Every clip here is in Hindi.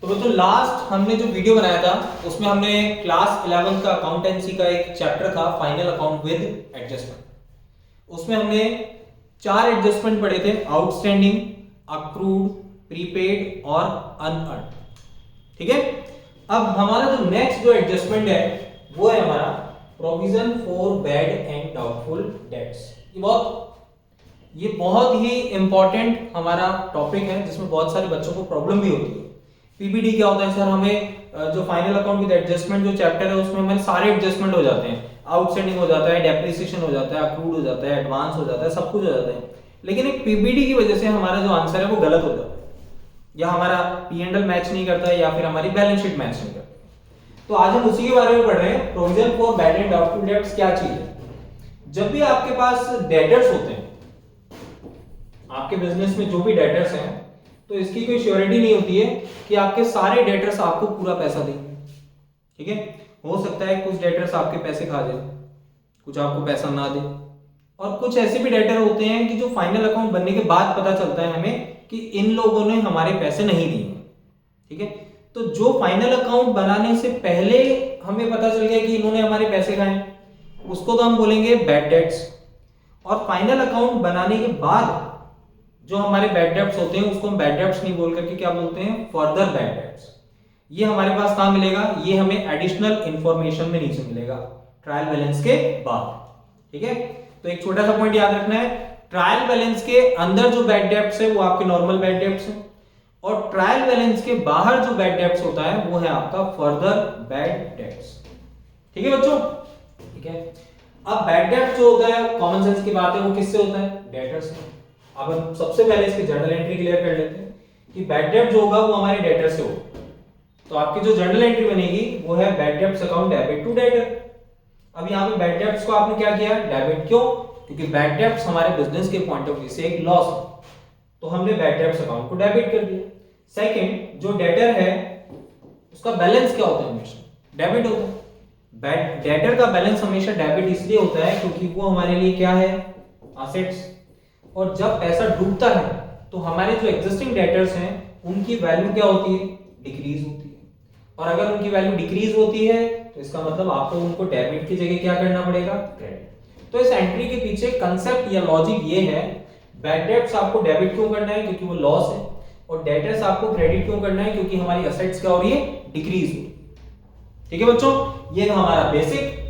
तो बच्चों लास्ट हमने जो वीडियो बनाया था उसमें हमने क्लास 11 का अकाउंटेंसी का एक चैप्टर था फाइनल अकाउंट विद एडजस्टमेंट। उसमें हमने 4 एडजस्टमेंट पढ़े थे, आउटस्टैंडिंग, अक्रूड, प्रीपेड और अनअर्न्ड। ठीक है, अब हमारा जो नेक्स्ट जो एडजस्टमेंट है वो है हमारा provision for bad and doubtful debts. ये बहुत ही इंपॉर्टेंट हमारा टॉपिक है जिसमें बहुत सारे बच्चों को प्रॉब्लम भी होती है। पीबीडी क्या होता है सर, हमें जो फाइनल अकाउंट विद एडजस्टमेंट जो चैप्टर है उसमें हमारे सारे एडजस्टमेंट हो जाते हैं, आउटस्टैंडिंग हो जाता है, डेप्रिसिएशन हो जाता है, अक्रूड हो जाता है, एडवांस हो जाता है, सब कुछ हो जाता है। लेकिन एक पीबीडी की वजह से हमारा जो आंसर है वो गलत हो जाता है, या हमारा पी&एल मैच नहीं करता है, या फिर हमारी बैलेंस शीट मैच नहीं करती। तो आज हम उसी के बारे में पढ़ रहे हैं, provision for bad and doubtful debts क्या चीज है। जब भी आपके पास डेटर्स होते हैं, आपके बिजनेस में जो भी डेटर्स हैं, तो इसकी कोई श्योरिटी नहीं होती है कि आपके सारे डेटर्स आपको पूरा पैसा देंगे। ठीक है, हो सकता है कुछ डेटर्स आपके पैसे खा जाए, कुछ आपको पैसा ना दे, और कुछ ऐसे भी डेटर होते हैं कि जो फाइनल अकाउंट बनने के बाद पता चलता है हमें कि इन लोगों ने हमारे पैसे नहीं दिए। ठीक है, तो जो फाइनल अकाउंट बनाने से पहले हमें पता चल गया कि इन्होंने हमारे पैसे खाए, उसको तो हम बोलेंगे बैड डेट्स। और फाइनल अकाउंट बनाने के बाद जो हमारे बैड डेट्स होते हैं उसको हम बैड डेट्स नहीं बोल करके क्या बोलते हैं, फर्दर बैड डेट्स। ये हमारे पास कहां मिलेगा, ये हमें एडिशनल इंफॉर्मेशन में नीचे मिलेगा ट्रायल बैलेंस के बाद। ठीक है, तो एक छोटा सा पॉइंट याद रखना है, ट्रायल बैलेंस के अंदर जो बैड डेट्स है वो आपके नॉर्मल बैड डेट्स है, और ट्रायल बैलेंस के बाहर जो बैड डेट्स होता है वो है आपका फर्दर बैड डेट्स। ठीक है बच्चों, ठीक है। अब बैड डेट जो होता है, कॉमन सेंस की बात है, वो किससे होता है, डेटर्स से। अब हम सबसे पहले इसकी जर्नल एंट्री क्लियर कर लेते हैं कि बैड डेट जो होगा वो हमारे डेटर से होगा। तो आपकी जो जर्नल एंट्री बनेगी वो है bad debts account debit to debtor. अब यहाँ पे बैड डेट्स को आपने क्या किया, डेबिट। क्यों, क्योंकि बैड डेट्स हमारे बिजनेस के पॉइंट ऑफ व्यू से एक लॉस है, तो हमने बैड डेट्स अकाउंट को डेबिट कर दिया। सेकंड, जो डेटर है उसका बैलेंस क्या होता है, हमेशा डेबिट होता है। डेटर का बैलेंस हमेशा डेबिट इसलिए होता है क्योंकि वो हमारे लिए क्या है, एसेट्स। और जब पैसा डूबता है तो हमारे जो एग्जिस्टिंग डेटर्स हैं उनकी वैल्यू क्या होती है, डिक्रीज होती है। और अगर उनकी वैल्यू डिक्रीज होती है तो इसका मतलब आपको उनको डेबिट की जगह क्या करना पड़ेगा, क्रेडिट। तो इस एंट्री के पीछे कंसेप्ट या लॉजिक ये है, बैड डेट्स आपको डेबिट क्यों करना है, क्योंकि वो लॉस है, और डेटर्स आपको क्रेडिट क्यों करना है, क्योंकि हमारी एसेट्स क्या हो रही है, डिक्रीज हो रही है। ठीक है बच्चों, ये था हमारा बेसिक।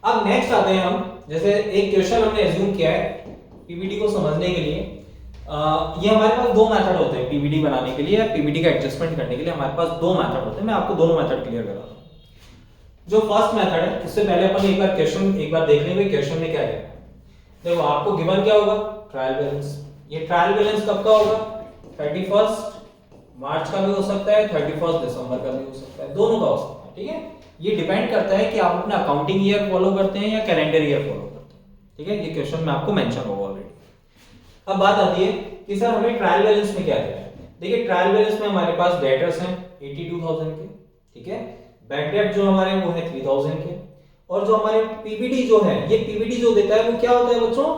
अब नेक्स्ट आते हैं हम, जैसे एक क्वेश्चन हमने एज्यूम किया है पीवीडी को समझने के लिए। ये हमारे पास 2 मेथड होते हैं पीवीडी बनाने के लिए, पीवीडी का एडजस्टमेंट करने के लिए हमारे पास 2 मेथड होते हैं। मैं आपको दोनों मेथड क्लियर कराता हूं। जो फर्स्ट मेथड है, उससे पहले अपन एक बार क्वेश्चन एक बार देख लेंगे क्वेश्चन में क्या है। देखो आपको गिवन क्या होगा, ट्रायल बैलेंस। ये ट्रायल बैलेंस कब का होगा, 31 मार्च का भी हो सकता है, 31 दिसंबर का भी हो सकता है, दोनों का हो सकता है। ठीक है, ये डिपेंड करता है कि आप अपना अकाउंटिंग ईयर फॉलो करते हैं या कैलेंडर ईयर फॉलो करते हैं। ठीक है, ये क्वेश्चन में आपको मेंशन होगा ऑलरेडी। अब बात आती है कि सर हमें ट्रायल बैलेंस में क्या देना है। देखिए ट्रायल बैलेंस में हमारे पास डेटर्स हैं 82,000 के। ठीक है, बैड डेट जो हमारे वो है 3,000 के, और जो हमारे पीबीडी जो है, ये पीबीडी जो देता है वो क्या होता है बच्चों,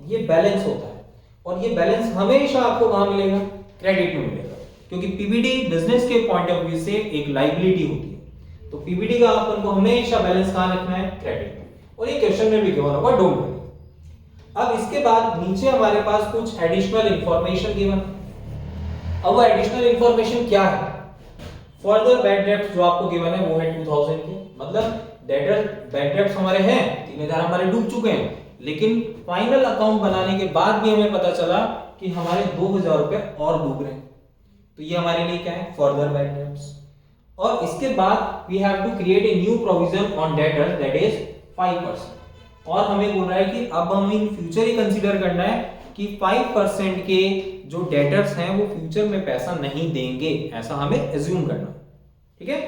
ये बैलेंस होता है। और ये बैलेंस हमेशा आपको कहां मिलेगा, क्रेडिट में मिलेगा, क्योंकि पीबीडी बिजनेस के पॉइंट ऑफ व्यू से एक लायबिलिटी होती है। तो पीबीडी का अपन को हमेशा बैलेंस कहां रखना है, क्रेडिट में। और ये क्वेश्चन में भी गिवन होगा, डोंट वरी। अब इसके बाद नीचे हमारे पास कुछ एडिशनल इंफॉर्मेशन गिवन। अब वो एडिशनल इंफॉर्मेशन क्या है, फर्दर बैड डेट्स जो आपको गिवन है वो है 2000 के, मतलब डेटर बैड डेट्स हमारे हैं 3000 हमारे डूब चुके हैं, लेकिन फाइनल अकाउंट बनाने के बाद भी हमें पता चला कि हमारे 2000 रुपए और डूब रहे हैं। तो ये हमारे लिए क्या है, फर्दर बैड डेट्स। और इसके बाद we have to create a new provision on debtors that is 5%। और हमें बोल रहा है कि अब हम इन फ्यूचर ही कंसीडर करना है कि 5% के जो डेटर्स हैं वो फ्यूचर में पैसा नहीं देंगे, ऐसा हमें एज्यूम करना है। ठीक है,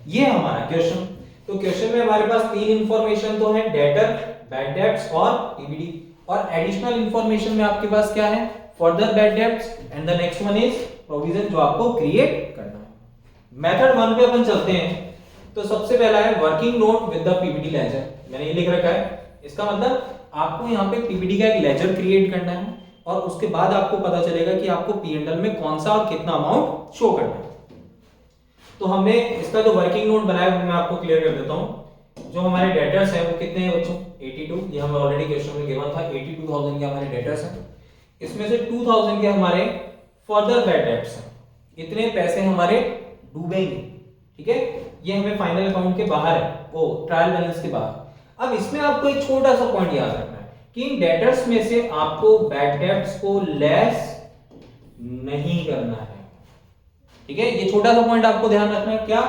ये है हमारा क्वेश्चन। तो क्वेश्चन में हमारे पास 3 इंफॉर्मेशन तो है, डेटर, बैड डेट्स और पीबीडी। और एडिशनल इंफॉर्मेशन में आपके पास क्या है, further bad debts, and the next one is provision जो आपको क्रिएट करना है। मेथड 1 पे अपन चलते हैं। तो सबसे पहला है working note with the PBD ledger. मैंने ये लिख रखा है, इसका मतलब आपको यहाँ पे पीबीडी का एक लेजर क्रिएट करना है, और उसके बाद आपको पता चलेगा कि आपको P&L में कौन सा और कितना अमाउंट शो करना है। तो हमने इसका जो वर्किंग नोट बनाया है मैं आपको क्लियर कर देता हूं। जो हमारे डेटर्स हैं वो कितने हैं बच्चों? 82, ये हमें ऑलरेडी क्वेश्चन में गिवन था। 82,000 के हमारे डेटर्स हैं, इसमें से 2,000 के हमारे फर्दर बैड डेट्स हैं। इतने पैसे हमारे डूबेंगे, ठीक है, ये हमें फाइनल अकाउंट के बाहर है, वो ट्रायल बैलेंस के बाहर। अब इसमें आपको एक छोटा सा पॉइंट याद रखना है कि इन डेटर्स में से आपको बैड डेट्स को लेस नहीं करना है, ठीक है, ये छोटा सा पॉइंट आपको ध्यान रखना है। क्या?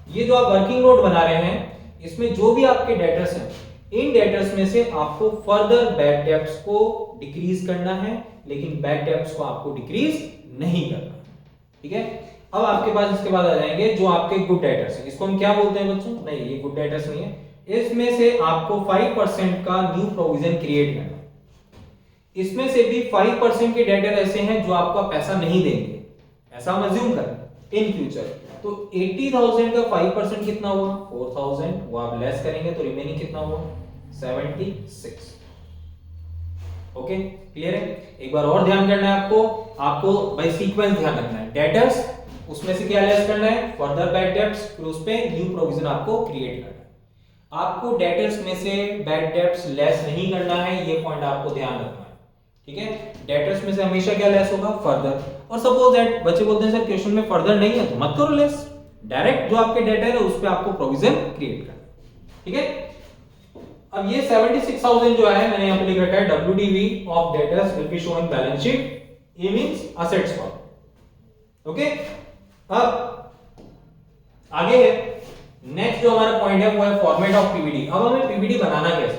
ये जो आप वर्किंग नोट बना रहे हैं इसमें जो भी आपके डेटर्स हैं, इन डेटर्स में से आपको फर्दर बैड डेट्स को डिक्रीज करना है, लेकिन बैड डेट्स को आपको डिक्रीज नहीं करना, ठीक है। अब आपके पास इसके बाद आ जाएंगे जो आपके गुड डेटर्स हैं। इसको हम क्या बोलते हैं बच्चों? नहीं, ये गुड डेटर्स नहीं है। इसमें से आपको 5% का न्यू प्रोविजन क्रिएट करना है। इसमें से भी 5% के डेटर ऐसे हैं जो आपका पैसा नहीं देंगे, ऐसा हम अज्यूम करें इन फ्यूचर। तो 80,000 का 5% कितना हुआ? 4,000। वो आप लेस करेंगे तो रिमेनिंग कितना हुआ? 76। ओके, क्लियर है? एक बार और ध्यान करना है आपको बाय सीक्वेंस ध्यान रखना है। डेटर्स, उसमें से क्या लेस करना है? फर्दर बैड डेट्स, फिर उस पे न्यू प्रोविजन आपको क्रिएट करना है। आपको डेटर्स में से बैड डेट्स लेस नहीं करना है, ये पॉइंट आपको ध्यान रखना है, ठीक है। डेटर्स में से हमेशा क्या लेस होगा? फर्दर। और सपोज दैट बच्चे बोलते हैं सर क्वेश्चन में फर्दर नहीं है तो मत करो लेस, डायरेक्ट जो आपके डेटर है उस पे आपको प्रोविजन क्रिएट करना है, ठीक है। अब ये 76,000 जो है मैंने यहां पे लिख रखा है WDV of debtors will be shown in balance sheet. ये मींस असेट्स फॉर, ओके। अब आगे है नेक्स्ट जो हमारा पॉइंट है वो है फॉर्मेट ऑफ पीवीडी। अब हमें पीवीडी बनाना कैसे?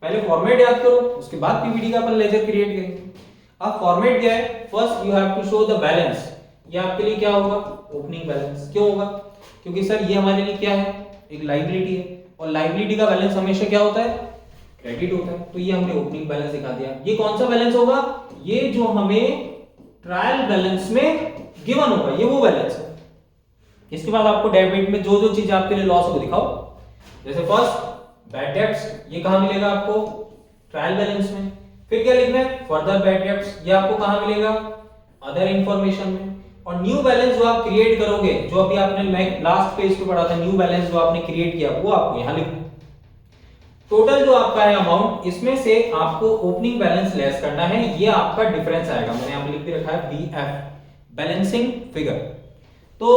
पहले फॉर्मेट याद करो, उसके बाद पीवीडी का अपन लेजर क्रिएट करेंगे। अब फॉर्मेट क्या है? First you have to show the balance. ये आपके लिए क्या होगा? Opening balance. क्यों होगा? क्योंकि सर ये हमारे लिए क्या है? एक लायबिलिटी है, और लायबिलिटी का बैलेंस हमेशा क्या होता है? क्रेडिट होता है। तो ये हमने ओपनिंग बैलेंस दिखा दिया। ये कौन सा बैलेंस होगा? ये जो हमें ट्रायल बैलेंस में गिवन होगा, ये वो बैलेंस है। इसके बाद आपको डेबिट में जो जो चीज आपके लिए लॉस हो दिखाओ। जैसे फर्स्ट बैड डेट्स, ये कहां मिलेगा आपको? ट्रायल बैलेंस में। फिर क्या लिखना है? फर्दर बैड डेट्स, ये आपको कहां मिलेगा? अदर इंफॉर्मेशन में। और न्यू बैलेंस जो आप क्रिएट करोगे, जो अभी आपने लास्ट पेज पे पढ़ा था, न्यू बैलेंस जो आपने क्रिएट किया वो आपको यहां लिखना है। टोटल जो आपका है अमाउंट, इसमें से आपको ओपनिंग बैलेंस लेस करना है, ये आपका डिफरेंस आएगा। मैंने यहां पे लिख के रखा है BF, बैलेंसिंग फिगर। तो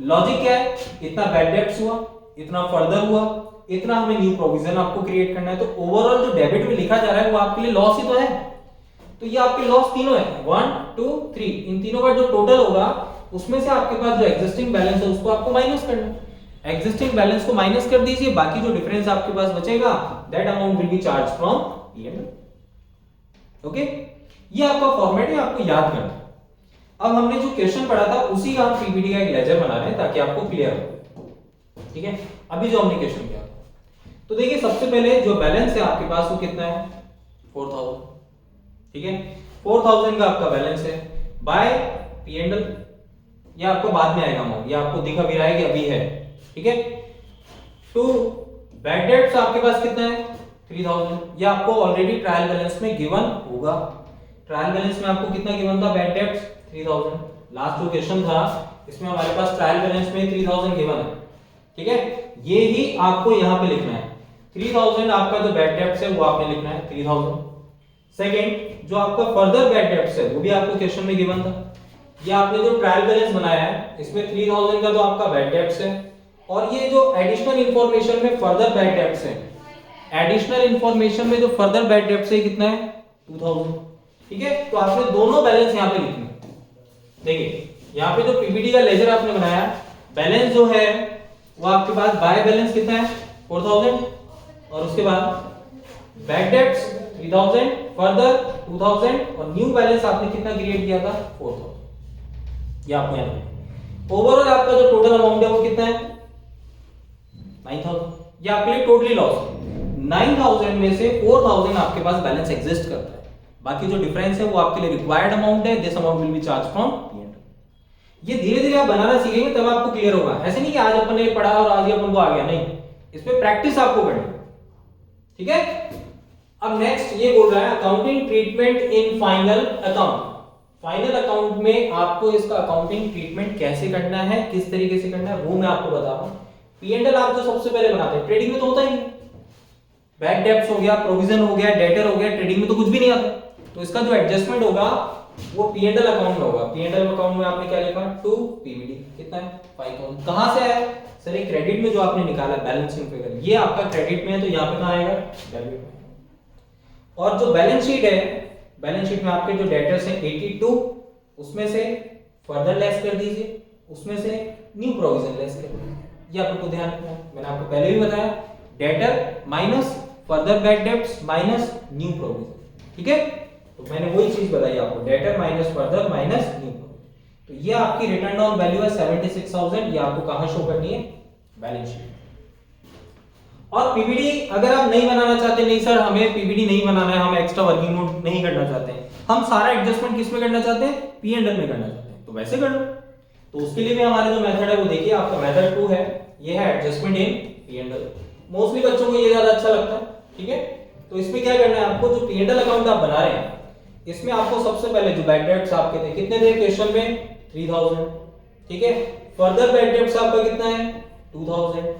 लॉजिक क्या है? इतना बैड डेट्स हुआ, इतना फर्दर हुआ, इतना हमें न्यू प्रोविजन आपको क्रिएट करना है। तो ओवरऑल जो डेबिट में लिखा जा रहा है वो आपके लिए लॉस ही तो है। तो ये आपके लॉस तीनों है, 1 2 3। इन तीनों का जो टोटल होगा उसमें से आपके पास जो एग्जिस्टिंग बैलेंस है उसको आपको माइनस करना है। एग्जिस्टिंग बैलेंस को माइनस कर दीजिए, बाकी जो डिफरेंस आपके पास बचेगा that amount will be charge from P&L। Okay, ये आपका फॉर्मेट है, आपको याद करना है। अब हमने जो क्वेश्चन पढ़ा था उसी का हम पीपीटी का एक लेजर बना रहे हैं ताकि आपको क्लियर हो, ठीक है। अभी जो हमने क्वेश्चन किया तो देखिए, सबसे पहले जो बैलेंस है आपके पास वो कितना है? 4,000, ठीक है। 4,000 का आपका बैलेंस है बाय P&L। ये आपको बाद में आएगा अमाउंट, ये आपको दिखा भी रहा है कि अभी है, ठीक है। टू बैड डेट्स आपके पास कितना है? 3,000। ये आपको ऑलरेडी ट्रायल बैलेंस में गिवन होगा। ट्रायल बैलेंस में आपको कितना गिवन था? Bad debts 3,000। लास्ट जो क्वेश्चन था इसमें हमारे पास ट्रायल बैलेंस में 3,000 गिवन है, ठीक है। ये ही आपको यहां पे लिखना है। 3,000 आपका जो बैड डेट्स है वो आपने लिखना है 3,000। सेकंड, जो आपका फर्दर बैड डेट्स है वो भी आपको क्वेश्चन में गिवन था। ये आपने जो ट्रायल बैलेंस बनाया है इसमें 3,000 का तो आपका बैड डेट्स है, और ये जो एडिशनल इंफॉर्मेशन में फर्दर बैड डेट्स है, एडिशनल इंफॉर्मेशन में जो फर्दर बैड डेट्स है कितना है? 2,000, ठीक है। तो आपने दोनों बैलेंस यहां पे लिखने। देखिए यहां पे जो पीपीटी का लेजर आपने बनाया, बैलेंस जो है वो आपके पास बाय बैलेंस कितना है? 4,000, और उसके बाद बैड डेट्स 3,000, फर्दर 2,000, और न्यू बैलेंस आपने कितना क्रिएट किया था? 4,000। ये आपको याद रखना। ओवरऑल आपका जो टोटल अमाउंट है वो कितना है? 9,000। ये आपके लिए टोटली लॉस है। 9,000 में से 4,000 आपके पास बैलेंस एग्जिस्ट करता है, बाकी जो डिफरेंस है वो आपके लिए रिक्वायर्ड अमाउंट है। This amount will be charge from P&L। ये धीरे धीरे आप बनाना सीखेंगे तब आपको क्लियर होगा। ऐसे नहीं कि आज अपन ने पढ़ा और आज ही अपन को आ गया, नहीं, इस पे प्रैक्टिस आपको करनी है, ठीक है। अब नेक्स्ट ये बोल रहा है accounting treatment in final account. Final account में आपको इसका अकाउंटिंग ट्रीटमेंट कैसे करना है, किस तरीके से करना है, वो मैं आपको बता रहा हूं। P&L आप जो सबसे पहले बनाते हैं, ट्रेडिंग में तो होता ही नहीं। बैड डेब्ट्स हो गया, प्रोविजन हो गया, डेटर हो गया, ट्रेडिंग में तो कुछ भी नहीं आता। तो इसका जो एडजस्टमेंट होगा वो P&L अकाउंट में होगा। P&L अकाउंट में आपने क्या लिखा, टू पीवीडी कितना है 5000। कहां से आया सर, ये क्रेडिट में जो आपने निकाला बैलेंसिंग फिगर, ये आपका क्रेडिट में है, तो यहां पे कहां आएगा, डेबिट में। और जो बैलेंस शीट है, बैलेंस शीट में आपके जो डेटर्स है 82, उसमें से फर्दर लेस कर दीजिए, उसमें से न्यू प्रोविजन लेस कर दीजिए। ये आपको ध्यान रखना है, मैंने आपको पहले भी बताया, debtor minus further bad debts minus new provision. ठीक है, तो मैंने वही चीज बताई आपको, debtor minus further minus new provision. तो ये आपकी रिटर्न ऑन वैल्यू है 76,000। ये आपको कहां शो करनी है, बैलेंस शीट। और पीवीडी अगर आप नहीं बनाना चाहते, नहीं सर हमें पीवीडी नहीं बनाना है, हम एक्स्ट्रा वर्किंग नोट नहीं करना चाहते हैं, हम सारा एडजस्टमेंट किस में करना चाहते हैं, P&L में करना चाहते हैं, तो वैसे कर लो। तो उसके लिए भी हमारा जो मेथड है वो देखिए, आपका मेथड 2 है, ये है एडजस्टमेंट इन P&L। मोस्टली बच्चों को ये ज्यादा अच्छा लगता है। ठीक है, तो इसमें क्या करना है आपको, जो P&L अकाउंट आप बना रहे हैं, इसमें आपको सबसे पहले जो बैड डेब्ट्स आपके थे, कितने थे क्वेश्चन में, 3000। ठीक है, फर्दर बैड डेब्ट्स आपका कितना है, 2000।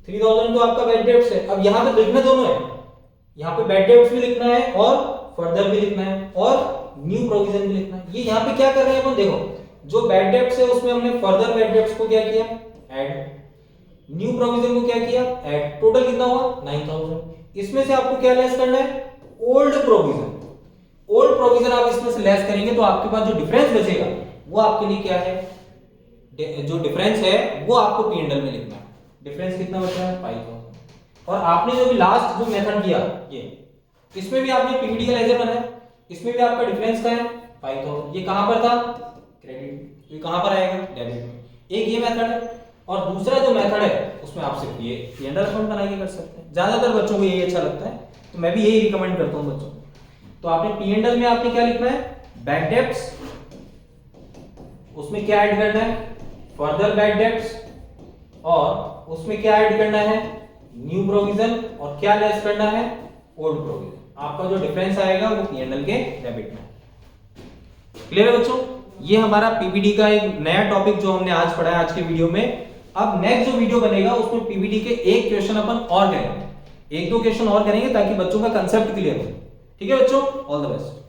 3000 तो आपका बैड डेब्ट्स है। अब यहाँ पे लिखना दोनों है, यहाँ पे बैड डेब्ट्स भी लिखना है और फर्दर भी लिखना है और न्यू प्रोविजन भी लिखना है। ये यहाँ पे क्या कर रहे हैं अपन, देखो जो बैड डेब्ट्स है उसमें हमने फर्दर बैड डेब्ट्स को क्या किया, ऐड, न्यू प्रोविजन को क्या किया, ऐड। टोटल कितना हुआ, 9000। इसमें से आपको क्या लेस करना है, ओल्ड प्रोविजन। ओल्ड प्रोविजन आप इसमें से लेस करेंगे तो आपके पास जो डिफरेंस बचेगा वो आपके लिए क्या है, जो डिफरेंस है वो आपको P&L में लिखना है। डिफरेंस कितना बचा है, 5000। और आपने जो भी लास्ट जो मेथड किया, ये इसमें भी आपने पीवीडी का लेजर बनाया, इसमें भी आपका डिफरेंस का है 5000। ये कहां पर था, क्रेडिट, ये कहां पर आएगा, डेबिट में। एक ये मेथड है, और दूसरा जो मेथड है उसमें आप सिर्फ ये P&L अकाउंट बना के कर सकते हैं। ज्यादातर बच्चों को यही अच्छा लगता है, तो मैं भी यही रिकमेंड करता हूं बच्चों को। तो आपने P&L में आपने क्या लिखना है, बैड डेब्ट्स, उसमें क्या ऐड करना है, फर्दर बैड डेब्ट्स, और उसमें क्या ऐड करना है, न्यू प्रोविजन, और क्या लेस करना है, ओल्ड प्रोविजन। आपका जो डिफरेंस आएगा वो P&L के डेबिट में। क्लियर है बच्चों, ये हमारा पीवीडी का एक नया टॉपिक जो हमने आज पढ़ा है आज के वीडियो में। अब नेक्स्ट जो वीडियो बनेगा उसमें पीवीडी के एक क्वेश्चन अपन और करेंगे, 1-2 क्वेश्चन और करेंगे ताकि बच्चों का कंसेप्ट क्लियर हो। ठीक है बच्चों, ऑल द बेस्ट।